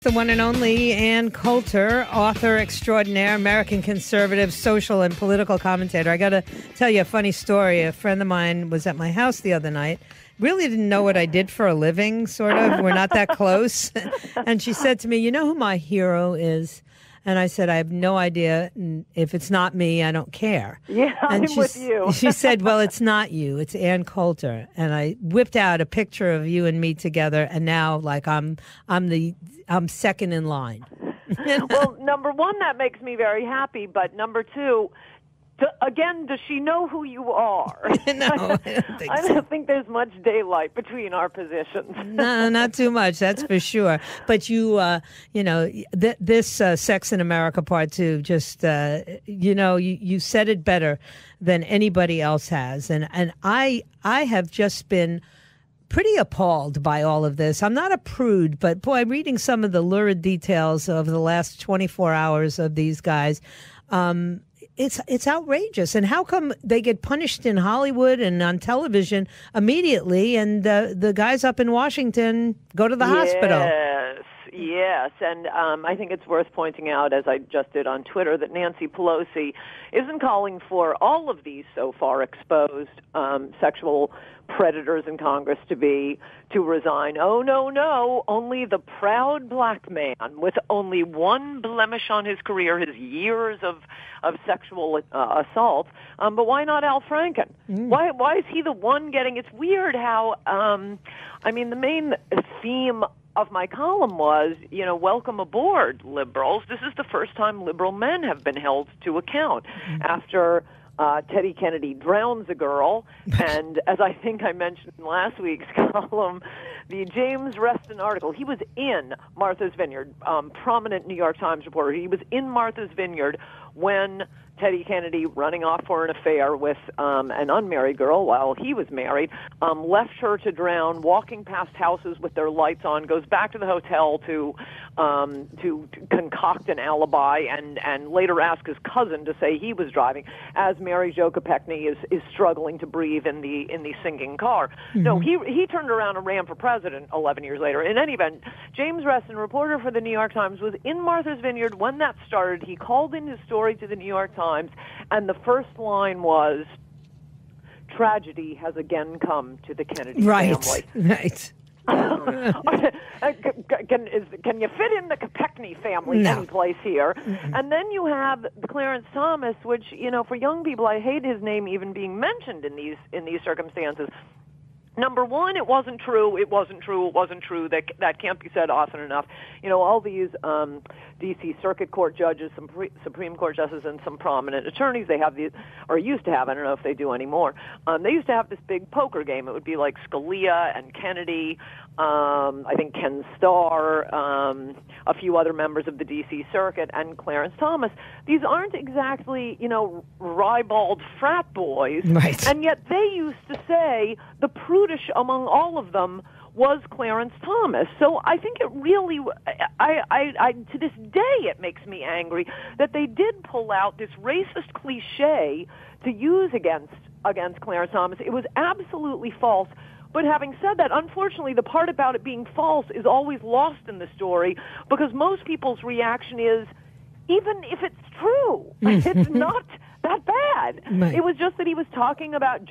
The one and only Ann Coulter, author extraordinaire, American conservative, social and political commentator. I got to tell you a funny story. A friend of mine was at my house the other night. Really didn't know what I did for a living, sort of. We're not that close. And she said to me, "You know who my hero is?" And I said, "I have no idea. And if it's not me, I don't care." Yeah, and I'm with you. She said, "Well, it's not you. It's Ann Coulter." And I whipped out a picture of you and me together. And now, like, I'm second in line. Well, number one, that makes me very happy. But number two, again, does she know who you are? No, I don't think there's much daylight between our positions. No, not too much. That's for sure. But this Sex in America Part 2, just, you said it better than anybody else has. And I have just been pretty appalled by all of this. I'm not a prude, but boy, reading some of the lurid details of the last 24 hours of these guys, it's outrageous. And how come they get punished in Hollywood and on television immediately, and the guys up in Washington go to the hospital? Yes, and I think it's worth pointing out, as I just did on Twitter, that Nancy Pelosi isn't calling for all of these so far exposed sexual predators in Congress to resign. Oh, no, only the proud black man with only one blemish on his career, his years of sexual assault. But why not Al Franken? Why is he the one getting? It's weird how, the main theme of my column was, welcome aboard, liberals. This is the first time liberal men have been held to account after Teddy Kennedy drowns a girl, and as I think I mentioned in last week's column, the James Reston article, he was in Martha's Vineyard, prominent New York Times reporter. He was in Martha's Vineyard when Teddy Kennedy, running off for an affair with an unmarried girl while he was married, left her to drown, walking past houses with their lights on, goes back to the hotel to concoct an alibi, and later ask his cousin to say he was driving, as Mary Jo Kopechne is struggling to breathe in the sinking car. Mm-hmm. No, he turned around and ran for president 11 years later. In any event, James Reston, reporter for the New York Times, was in Martha's Vineyard when that started. He called in his story to the New York Times, and the first line was, "Tragedy has again come to the Kennedy family." Right. Can you fit in the Kopechne family any place here? Mm-hmm. And then you have Clarence Thomas, which, for young people, I hate his name even being mentioned in these circumstances. Number one, it wasn't true. It wasn't true. It wasn't true. That can't be said often enough. All these D.C. Circuit Court judges, some Supreme Court justices, and some prominent attorneys, they have these, or used to have, I don't know if they do anymore, they used to have this big poker game. It would be like Scalia and Kennedy, I think Ken Starr, a few other members of the D.C. Circuit, and Clarence Thomas. These aren't exactly, ribald frat boys. Right. And yet they used to say the prudish among all of them was Clarence Thomas. So I think it really, I to this day, it makes me angry that they did pull out this racist cliche to use against Clarence Thomas. It was absolutely false. But having said that, unfortunately, the part about it being false is always lost in the story, because most people's reaction is, even if it's true, it's not that bad. Right. It was just that he was joking about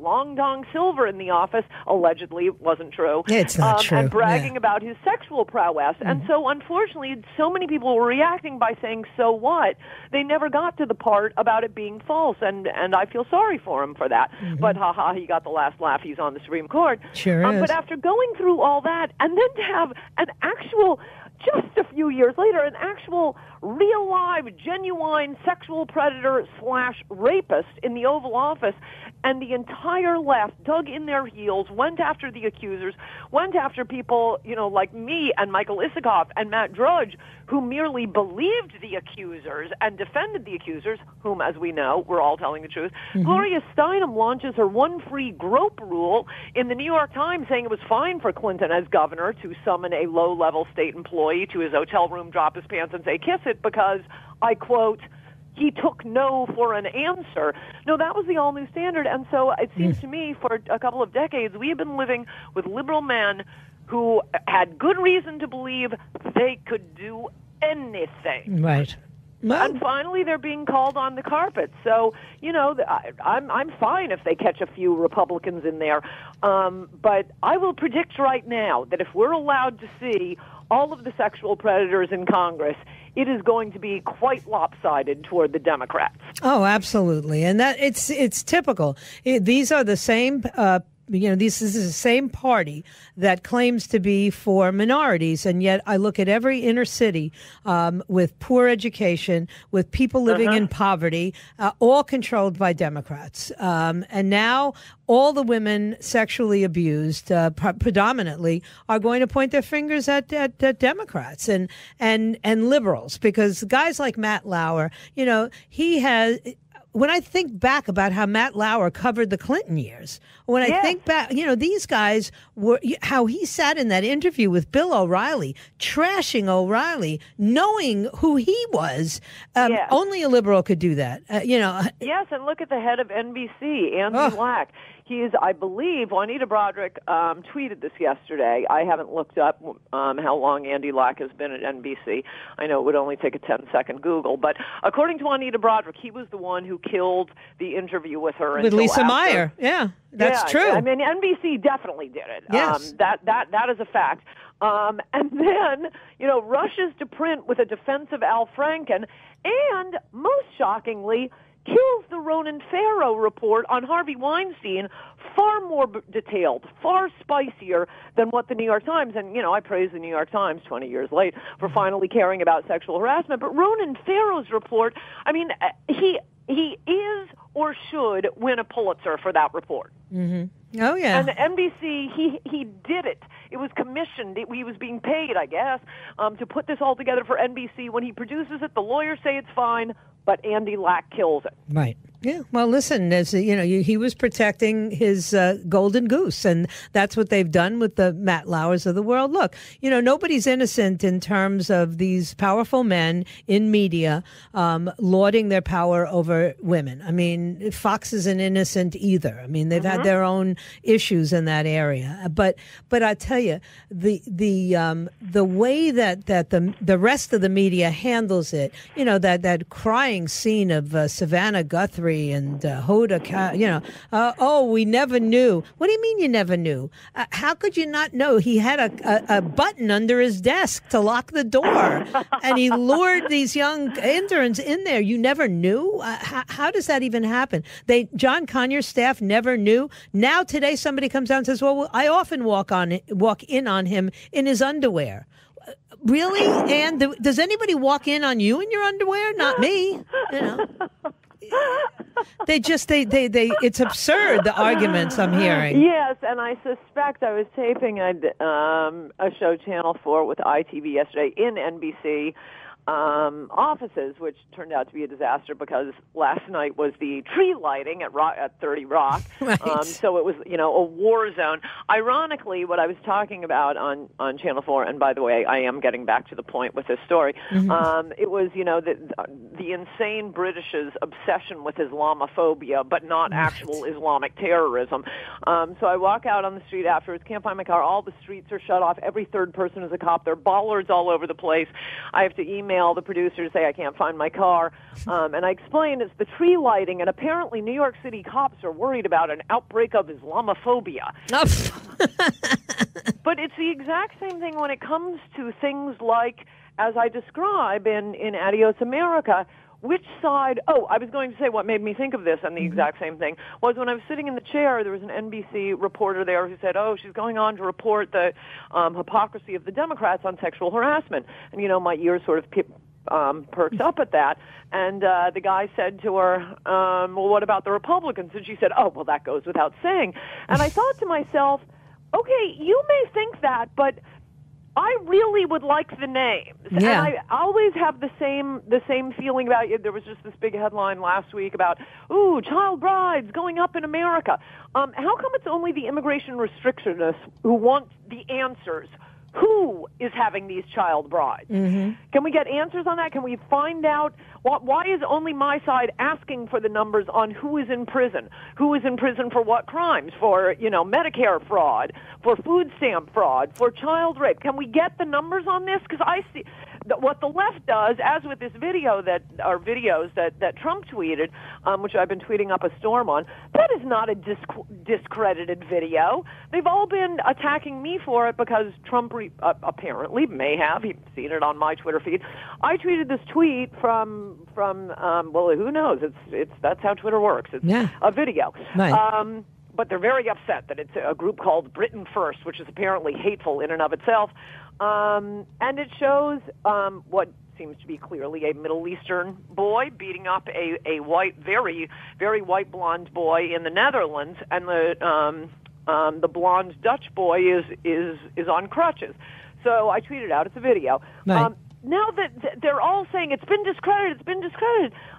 Long Dong Silver in the office. Allegedly, it wasn't true. It's not true. And bragging about his sexual prowess. Mm-hmm. And so, unfortunately, so many people were reacting by saying, so what? They never got to the part about it being false. And I feel sorry for him for that. Mm-hmm. But, he got the last laugh. He's on the Supreme Court. Sure is. But after going through all that, and then to have an actual, just a few years later, an actual real live, genuine sexual predator / rapist in the Oval Office, and the entire left dug in their heels, went after the accusers, went after people, like me and Michael Isikoff and Matt Drudge, who merely believed the accusers and defended the accusers, whom, as we know, were all telling the truth. Mm-hmm. Gloria Steinem launches her one free grope rule in the New York Times, saying it was fine for Clinton as governor to summon a low-level state employee to his hotel room, drop his pants, and say, "Kiss it," because, I quote, he took no for an answer. No, that was the all-new standard. And so it seems to me for a couple of decades we have been living with liberal men who had good reason to believe they could do anything. Right. Well, and finally, they're being called on the carpet. So, I'm fine if they catch a few Republicans in there. But I will predict right now that if we're allowed to see all of the sexual predators in Congress, it is going to be quite lopsided toward the Democrats. Oh, absolutely. And that it's typical. These are the same this is the same party that claims to be for minorities, and yet I look at every inner city with poor education, with people living in poverty, all controlled by Democrats. And now all the women sexually abused, predominantly, are going to point their fingers at Democrats and liberals, because guys like Matt Lauer, he has. When I think back about how Matt Lauer covered the Clinton years, when I think back, these guys how he sat in that interview with Bill O'Reilly, trashing O'Reilly, knowing who he was. Only a liberal could do that. Yes, and look at the head of NBC, Andy Lack. He's, I believe, Juanita Broderick tweeted this yesterday. I haven't looked up how long Andy Lack has been at NBC. I know it would only take a 10-second Google. But according to Juanita Broderick, he was the one who killed the interview with her. With Lisa Meyer. Yeah, that's true. I mean, NBC definitely did it. Yes. That is a fact. And then, rushes to print with a defense of Al Franken, and most shockingly, kills the Ronan Farrow report on Harvey Weinstein, far more detailed, far spicier than what the New York Times, and, I praise the New York Times 20 years late for finally caring about sexual harassment, but Ronan Farrow's report, I mean, he is or should win a Pulitzer for that report. Mm-hmm. Oh, yeah. And the NBC, he did it. It was commissioned. He was being paid, I guess, to put this all together for NBC. When he produces it, the lawyers say it's fine, but Andy Lack kills it. Right. Yeah. Well, listen, he was protecting his golden goose, and that's what they've done with the Matt Lauers of the world. Look, nobody's innocent in terms of these powerful men in media lauding their power over women. I mean, Fox isn't innocent either. I mean, they've had their own issues in that area. But I tell you, the way that the rest of the media handles it, that crying scene of Savannah Guthrie and Hoda, we never knew. What do you mean you never knew? How could you not know? He had a button under his desk to lock the door, and he lured these young interns in there. You never knew? How does that even happen? John Conyers' staff never knew. Now today somebody comes out and says, well, I often walk in on him in his underwear. Really? And does anybody walk in on you in your underwear? Not me. It's absurd, the arguments I'm hearing. Yes, and I suspect I was taping a show, Channel 4, with ITV yesterday in NBC offices, which turned out to be a disaster because last night was the tree lighting at 30 Rock. Right. So it was, a war zone. Ironically, what I was talking about on Channel 4, and by the way, I am getting back to the point with this story, it was, the insane British's obsession with Islamophobia, but not actual Islamic terrorism. So I walk out on the street afterwards, can't find my car, all the streets are shut off, every third person is a cop, there are bollards all over the place. I have to email the producers, say I can't find my car, and I explain it's the tree lighting, and apparently New York City cops are worried about an outbreak of Islamophobia. But it's the exact same thing when it comes to things like, as I describe in Adios America, which side, I was going to say what made me think of this, and the exact same thing, was when I was sitting in the chair, there was an NBC reporter there who said, she's going on to report the hypocrisy of the Democrats on sexual harassment. And, my ears sort of perked up at that. And the guy said to her, well, what about the Republicans? And she said, well, that goes without saying. And I thought to myself, okay, you may think that, but I really would like the names. Yeah. And I always have the same feeling about it. There was just this big headline last week about, child brides going up in America. How come it's only the immigration restrictionists who want the answers? who is having these child brides? Can we get answers on that? Can we find out why is only my side asking for the numbers on who is in prison? Who is in prison for what crimes? For, Medicare fraud, for food stamp fraud, for child rape. Can we get the numbers on this? Because I see what the left does, as with this videos that Trump tweeted, which I've been tweeting up a storm on, that is not a discredited video. They've all been attacking me for it because Trump apparently may have. You've seen it on my Twitter feed. I tweeted this tweet from who knows? That's how Twitter works. It's a video. Right. But they're very upset that it's a group called Britain First, which is apparently hateful in and of itself. And it shows what seems to be clearly a Middle Eastern boy beating up a white, very, very white blonde boy in the Netherlands, and the blonde Dutch boy is on crutches. So I tweeted out, it's a video. Right. Now that they're all saying it's been discredited,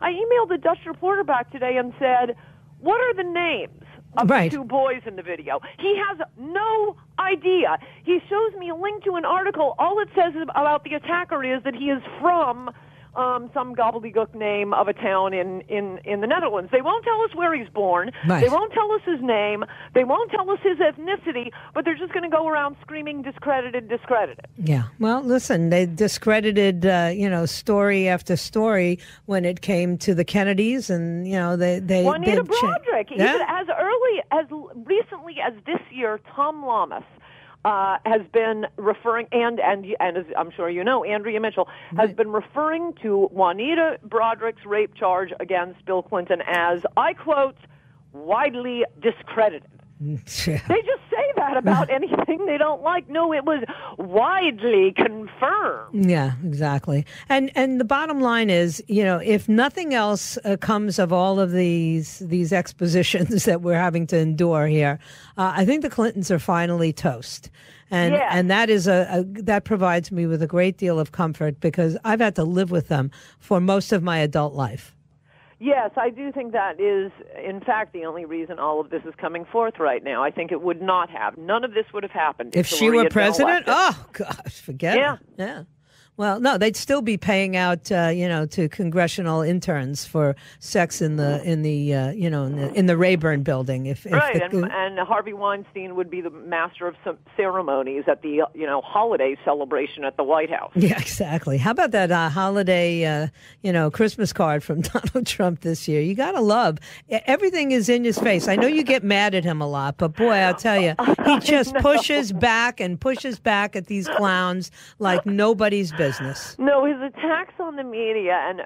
I emailed the Dutch reporter back today and said, what are the names of the two boys in the video? He has no idea. He shows me a link to an article. All it says about the attacker is that he is from some gobbledygook name of a town in the Netherlands. They won't tell us where he's born. Right. They won't tell us his name. They won't tell us his ethnicity, but they're just going to go around screaming discredited. Yeah. Well, listen, they discredited, story after story when it came to the Kennedys, and, they Juanita Broderick. Even as recently as this year, Tom Lamas has been referring, and as I'm sure you know, Andrea Mitchell has been referring to Juanita Broderick's rape charge against Bill Clinton as, I quote, widely discredited. They just say that about anything they don't like. No, it was widely confirmed. Yeah, exactly. And the bottom line is, if nothing else comes of all of these expositions that we're having to endure here, I think the Clintons are finally toast. And that is that provides me with a great deal of comfort, because I've had to live with them for most of my adult life. Yes, I do think that is, in fact, the only reason all of this is coming forth right now. I think it would not have. None of this would have happened if she were president. Oh, gosh, forget it. Yeah. Well, no, they'd still be paying out, to congressional interns for sex in the Rayburn building. And Harvey Weinstein would be the master of some ceremonies at the holiday celebration at the White House. Yeah, exactly. How about that holiday Christmas card from Donald Trump this year? You gotta love everything is in his face. I know you get mad at him a lot, but boy, I'll tell you, he just pushes back at these clowns like nobody's business. No, his attacks on the media, and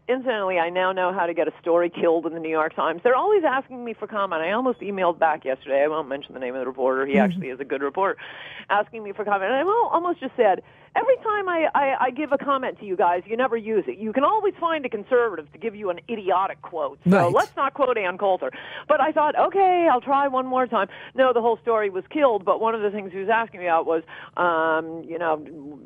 incidentally, I now know how to get a story killed in the New York Times. They're always asking me for comment. I almost emailed back yesterday. I won't mention the name of the reporter. He actually is a good reporter, asking me for comment. And I almost just said, every time I give a comment to you guys, you never use it. You can always find a conservative to give you an idiotic quote. So let's not quote Ann Coulter. But I thought, okay, I'll try one more time. No, the whole story was killed. But one of the things he was asking me about was,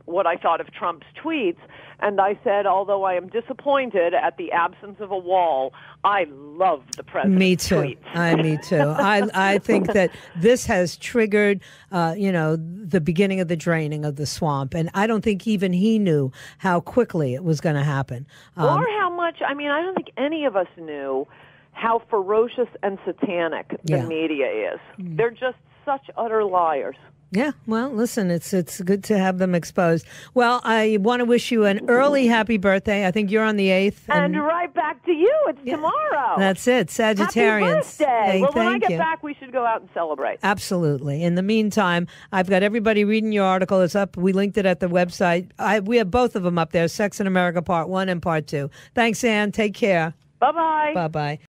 what I thought of Trump's tweets. And I said, although I am disappointed at the absence of a wall, I love the president's Me too. tweets. Me too. I think that this has triggered, the beginning of the draining of the swamp. And I don't think even he knew how quickly it was going to happen. Or how much, I don't think any of us knew how ferocious and satanic the media is. They're just such utter liars. Yeah, well, listen, it's good to have them exposed. Well, I want to wish you an early happy birthday. I think you're on the 8th. And right back to you. It's tomorrow. That's it, Sagittarians. Happy birthday. Hey, well, when I get back, we should go out and celebrate. Absolutely. In the meantime, I've got everybody reading your article. It's up. We linked it at the website. We have both of them up there, Sex in America Part 1 and Part 2. Thanks, Ann. Take care. Bye-bye. Bye-bye.